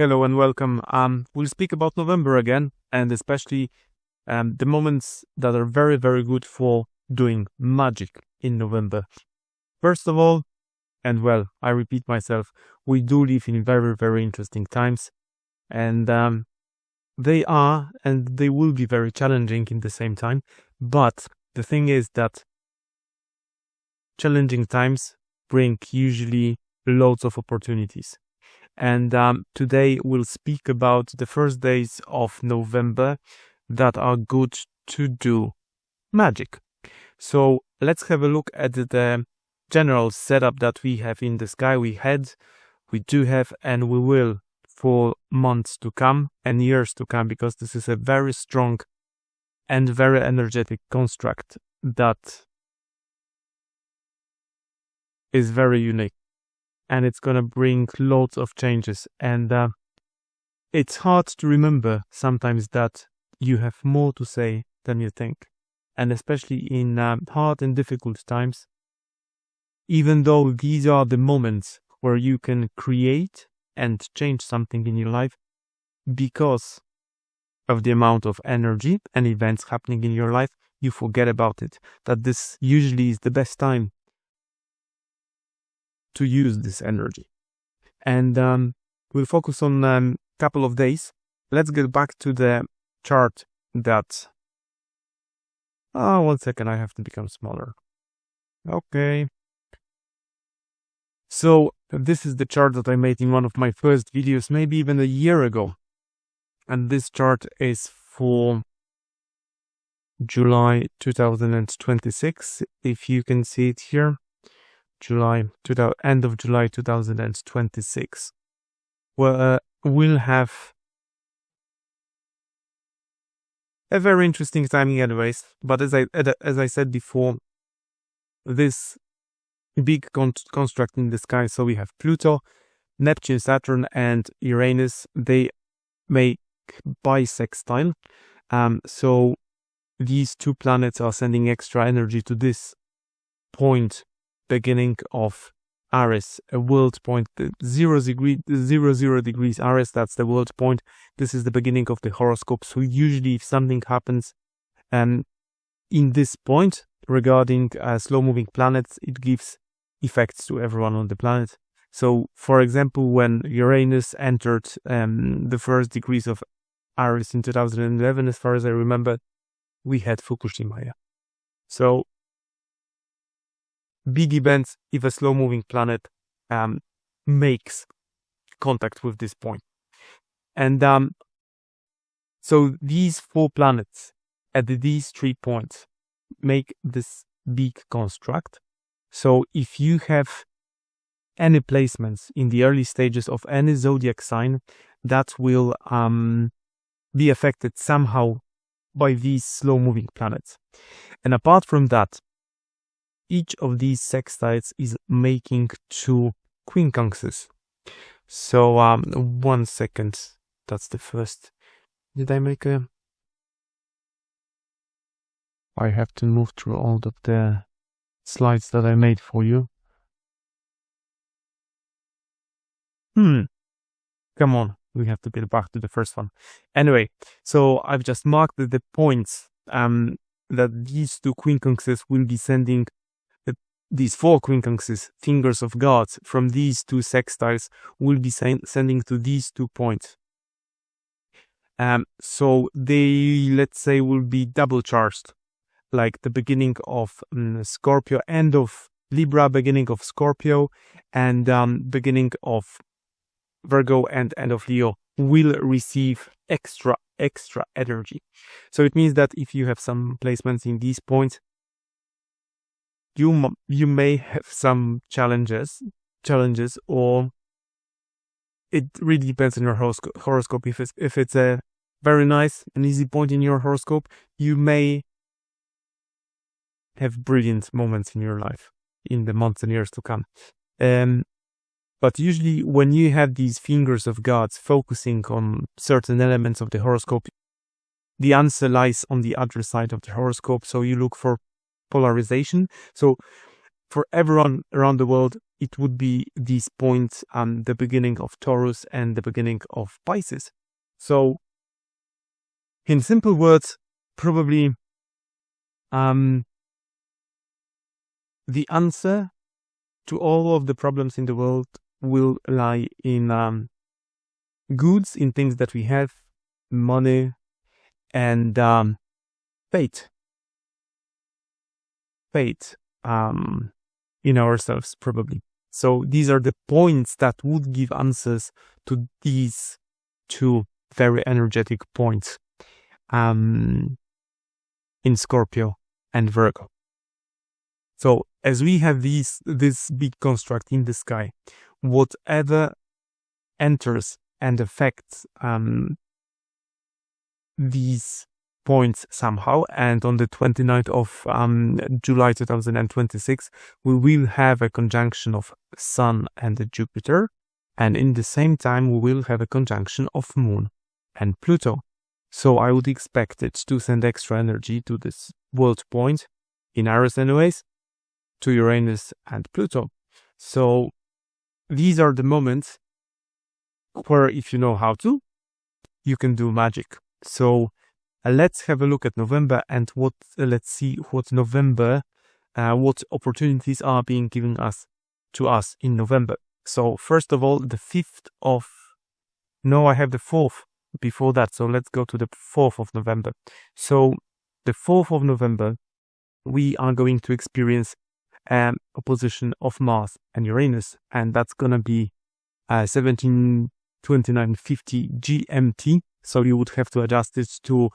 Hello and welcome. We'll speak about November again, and especially the moments that are very, very good for doing magic in November. First of all, and well, I repeat myself, we do live in very, very interesting times, and they are and they will be very challenging in the same time. But the thing is that challenging times bring usually loads of opportunities. And today we'll speak about the first days of November that are good to do magic. So let's have a look at the general setup that we have in the sky. We do have, and we will for months to come and years to come, because this is a very strong and very energetic construct that is very unique. And it's going to bring loads of changes. And it's hard to remember sometimes that you have more to say than you think. And especially in hard and difficult times, even though these are the moments where you can create and change something in your life because of the amount of energy and events happening in your life, you forget about it. That this usually is the best time to use this energy. And we'll focus on a couple of days. Let's get back to the chart that... one second, I have to become smaller. Okay. So this is the chart that I made in one of my first videos, maybe even a year ago. And this chart is for July 2026, if you can see it here. End of July 2026. We'll have a very interesting timing anyways, but as I said before, this big construct in the sky, so we have Pluto, Neptune, Saturn and Uranus, they make bisextile. So these two planets are sending extra energy to this point, beginning of Aries, a world point, 0 degrees Aries, that's the world point. This is the beginning of the horoscope. So usually if something happens in this point regarding slow moving planets, it gives effects to everyone on the planet. So for example, when Uranus entered the first degrees of Aries in 2011, as far as I remember, we had Fukushima. So big events if a slow-moving planet makes contact with this point. And so these four planets at these 3 points make this big construct. So if you have any placements in the early stages of any zodiac sign, that will be affected somehow by these slow-moving planets. And apart from that, each of these sextiles is making 2 quincunxes. So 1 second, that's the first. Did I make a... I have to move through all of the slides that I made for you. Come on, we have to get back to the first one. Anyway, so I've just marked the points that these 2 quincunxes will be sending. These 4 quincunxes, fingers of gods, from these 2 sextiles will be sending to these 2 points. So they, let's say, will be double charged, like the beginning of Scorpio, end of Libra, beginning of Scorpio, and beginning of Virgo and end of Leo will receive extra energy. So it means that if you have some placements in these points, you may have some challenges, or it really depends on your horoscope. If it's a very nice and easy point in your horoscope, you may have brilliant moments in your life in the months and years to come. But usually when you have these fingers of gods focusing on certain elements of the horoscope, the answer lies on the other side of the horoscope. So you look for polarization. So for everyone around the world, it would be these points, the beginning of Taurus and the beginning of Pisces. So in simple words, probably the answer to all of the problems in the world will lie in goods, in things that we have, money, and faith in ourselves, probably. So these are the points that would give answers to these two very energetic points in Scorpio and Virgo. So as we have this big construct in the sky, whatever enters and affects these points somehow, and on the 29th of July 2026 we will have a conjunction of Sun and Jupiter, and in the same time we will have a conjunction of Moon and Pluto. So I would expect it to send extra energy to this world point in Aries anyways, to Uranus and Pluto. So these are the moments where, if you know how to, you can do magic. So let's have a look at November and let's see what November, what opportunities are being given to us in November. So first of all, the 5th of, no, I have the 4th before that. So let's go to the 4th of November. So the 4th of November, we are going to experience an opposition of Mars and Uranus, and that's going to be 17:29:50 GMT. So you would have to adjust it to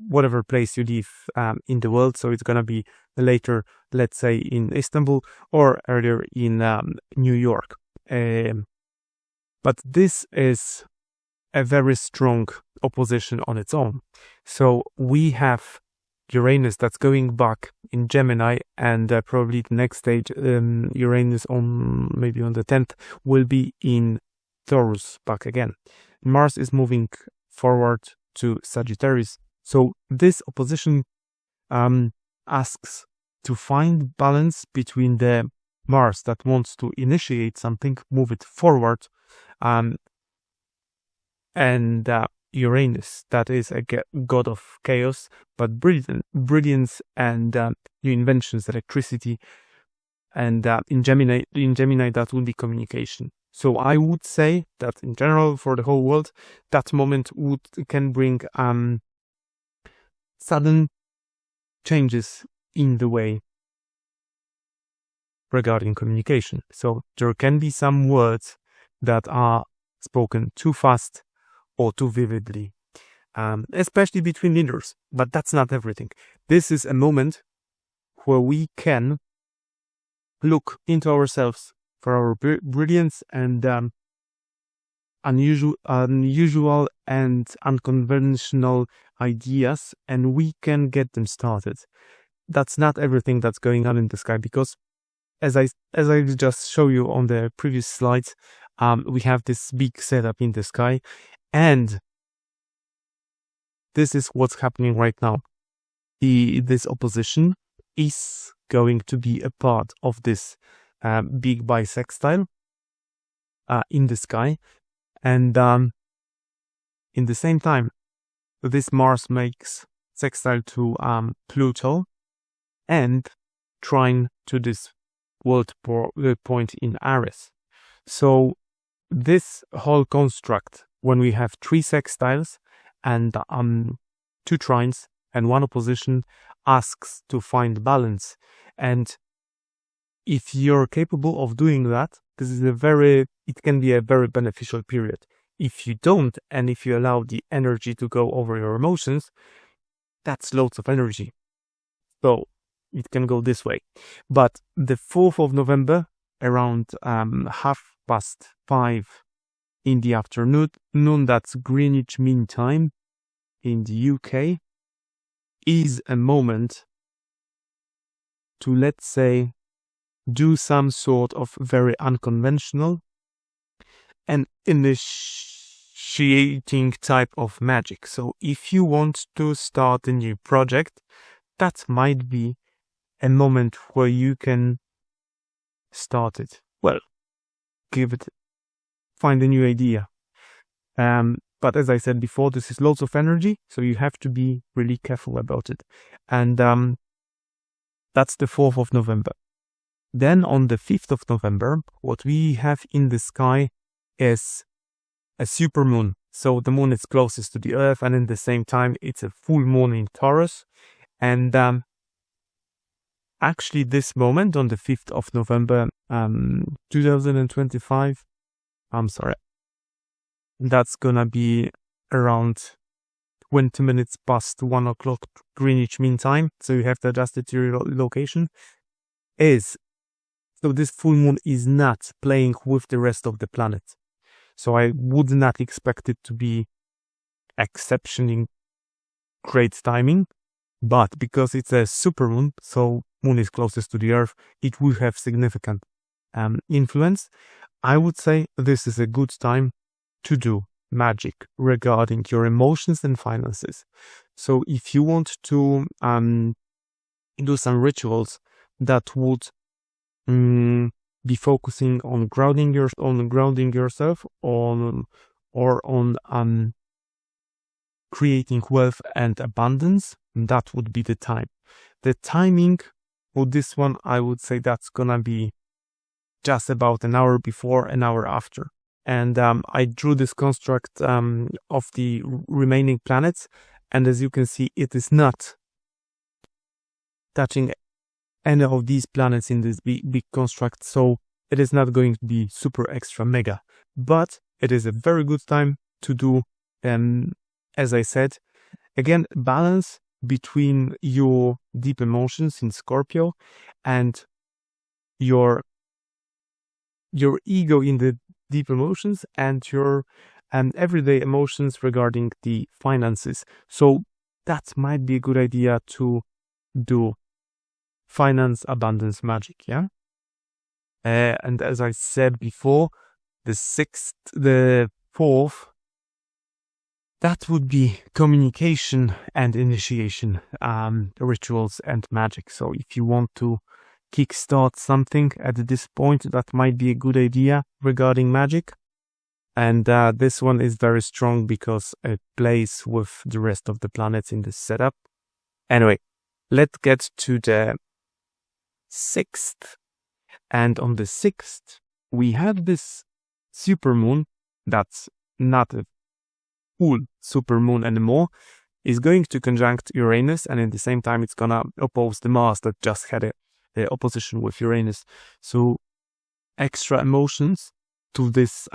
whatever place you live in the world. So it's going to be later, let's say, in Istanbul or earlier in New York. But this is a very strong opposition on its own. So we have Uranus that's going back in Gemini, and probably the next stage, Uranus maybe on the 10th, will be in Taurus back again. Mars is moving forward to Sagittarius. So this opposition asks to find balance between the Mars that wants to initiate something, move it forward, and Uranus that is a god of chaos, but brilliance and new inventions, electricity, and in Gemini that will be communication. So I would say that in general for the whole world, that moment can bring sudden changes in the way regarding communication. So there can be some words that are spoken too fast or too vividly, especially between leaders, but that's not everything. This is a moment where we can look into ourselves for our brilliance and unusual and unconventional ideas, and we can get them started. That's not everything that's going on in the sky, because as I just show you on the previous slides, we have this big setup in the sky, and this is what's happening right now. This opposition is going to be a part of this big bisextile in the sky, and in the same time, this Mars makes sextile to Pluto and trine to this world point in Aries. So this whole construct, when we have 3 sextiles and 2 trines and 1 opposition, asks to find balance. And if you're capable of doing that, it can be a very beneficial period. If you don't, and if you allow the energy to go over your emotions, that's loads of energy. So it can go this way. But the 4th of November, around 5:30 in the afternoon, that's Greenwich Mean Time in the UK, is a moment to, let's say, do some sort of very unconventional and initiating type of magic. So if you want to start a new project, that might be a moment where you can start it. well, find a new idea. But as I said before, this is loads of energy, so you have to be really careful about it. And that's the 4th of November. Then on the 5th of November, what we have in the sky is a supermoon. So the moon is closest to the Earth, and at the same time, it's a full moon in Taurus. And actually, this moment on the 5th of November, 2025, that's gonna be around 20 minutes past 1 o'clock Greenwich Mean Time. So you have to adjust it to your location. So this full moon is not playing with the rest of the planet. So I would not expect it to be exceptionally great timing. But because it's a supermoon, so moon is closest to the Earth, it will have significant influence. I would say this is a good time to do magic regarding your emotions and finances. So if you want to do some rituals that would be focusing on grounding yourself or on creating wealth and abundance, that would be the time. The timing for this one, I would say that's gonna be just about an hour before, an hour after. And I drew this construct of the remaining planets, and as you can see, it is not touching any of these planets in this big construct, so it is not going to be super extra mega. But it is a very good time to do, as I said, again, balance between your deep emotions in Scorpio and your ego in the deep emotions and your everyday emotions regarding the finances. So that might be a good idea to do finance abundance magic, yeah? And as I said before, the 4th, that would be communication and initiation rituals and magic. So if you want to kickstart something at this point, that might be a good idea regarding magic. And this one is very strong because it plays with the rest of the planets in this setup. Anyway, let's get to the 6th. And on the 6th, we have this supermoon that's not a full supermoon anymore, is going to conjunct Uranus, and at the same time it's gonna oppose the Mars that just had a opposition with Uranus. So extra emotions to this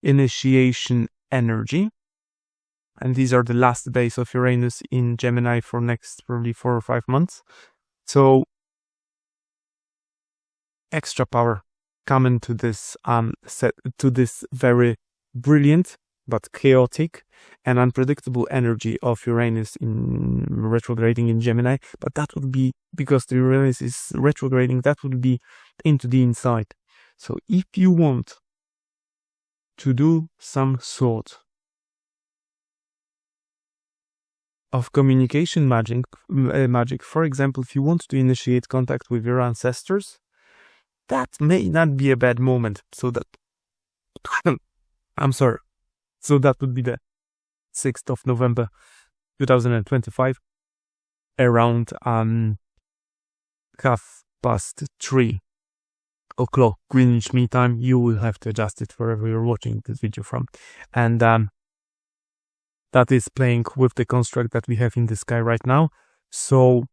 initiation energy. And these are the last days of Uranus in Gemini for next probably 4 or 5 months. So extra power coming to this very brilliant but chaotic and unpredictable energy of Uranus in retrograding in Gemini. But that would be, because the Uranus is retrograding, that would be into the inside. So if you want to do some sort of communication magic, for example, if you want to initiate contact with your ancestors, that may not be a bad moment. So that So that would be the 6th of November 2025 around 3:30 o'clock Greenwich Mean Time. You will have to adjust it wherever you're watching this video from. And that is playing with the construct that we have in the sky right now. So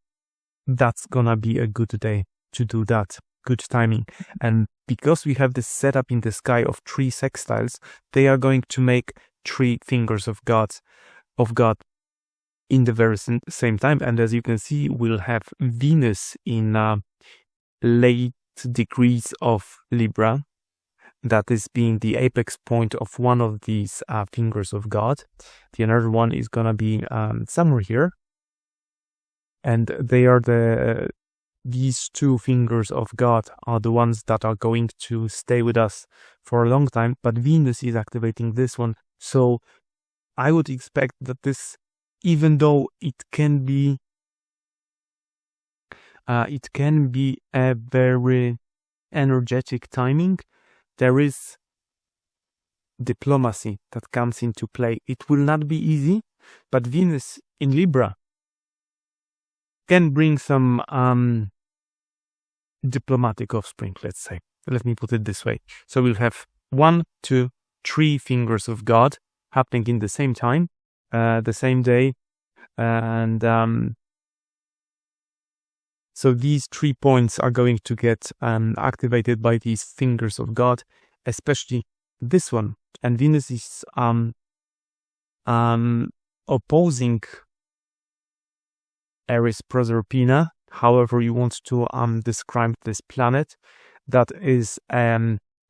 that's gonna be a good day to do that. Good timing. And because we have this setup in the sky of 3 sextiles, they are going to make 3 fingers of God in the very same time. And as you can see, we'll have Venus in late degrees of Libra. That is being the apex point of one of these fingers of God. The another one is gonna be somewhere here. And they are these 2 fingers of God are the ones that are going to stay with us for a long time, but Venus is activating this one. So I would expect that this, even though it can be a very energetic timing, there is diplomacy that comes into play. It will not be easy, but Venus in Libra can bring some diplomatic offspring, let's say. Let me put it this way. So we'll have 1, 2, 3 fingers of God happening in the same time, the same day. And so these 3 points are going to get activated by these fingers of God, especially this one. And Venus is opposing Eris Proserpina, however you want to describe this planet, that is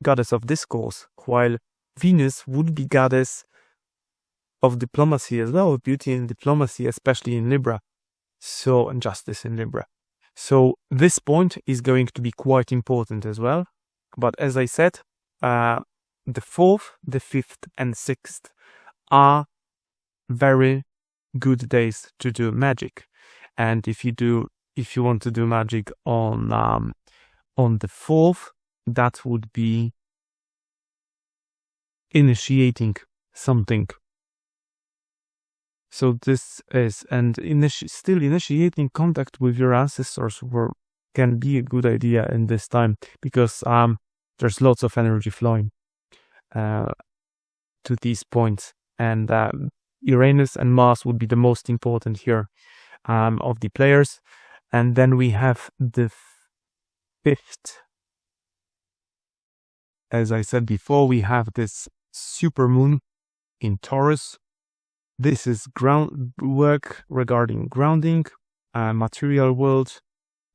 goddess of discourse, while Venus would be goddess of diplomacy as well, beauty and diplomacy, especially in Libra, so, and justice in Libra. So this point is going to be quite important as well. But as I said, the 4th, the 5th, and 6th are very good days to do magic. And if you want to do magic on the 4th, that would be initiating something. So this is, and still initiating contact with your ancestors can be a good idea in this time, because there's lots of energy flowing to these points, and Uranus and Mars would be the most important here of the players. And then we have the 5th. As I said before, we have this supermoon in Taurus. This is work regarding grounding, material world,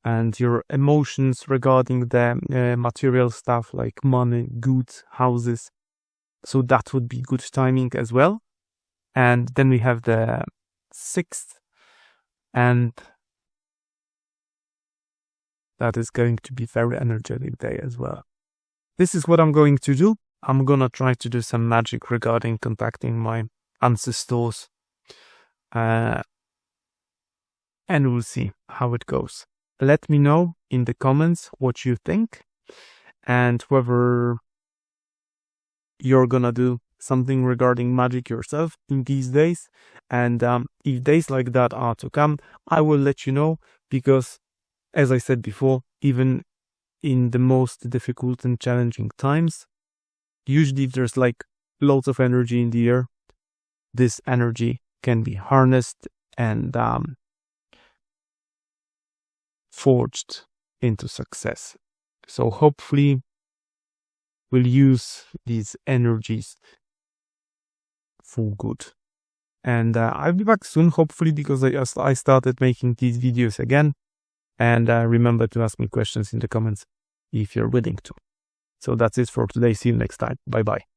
and your emotions regarding the material stuff like money, goods, houses. So that would be good timing as well. And then we have the 6th, and that is going to be very energetic day as well. This is what I'm going to do. I'm gonna try to do some magic regarding contacting my ancestors, and we'll see how it goes. Let me know in the comments what you think, and whether you're gonna do something regarding magic yourself in these days. And if days like that are to come, I will let you know, because as I said before, even in the most difficult and challenging times, usually if there's like loads of energy in the air, this energy can be harnessed and forged into success. So hopefully we'll use these energies for good. And I'll be back soon, hopefully, because I started making these videos again. And remember to ask me questions in the comments if you're willing to. So that's it for today. See you next time. Bye bye.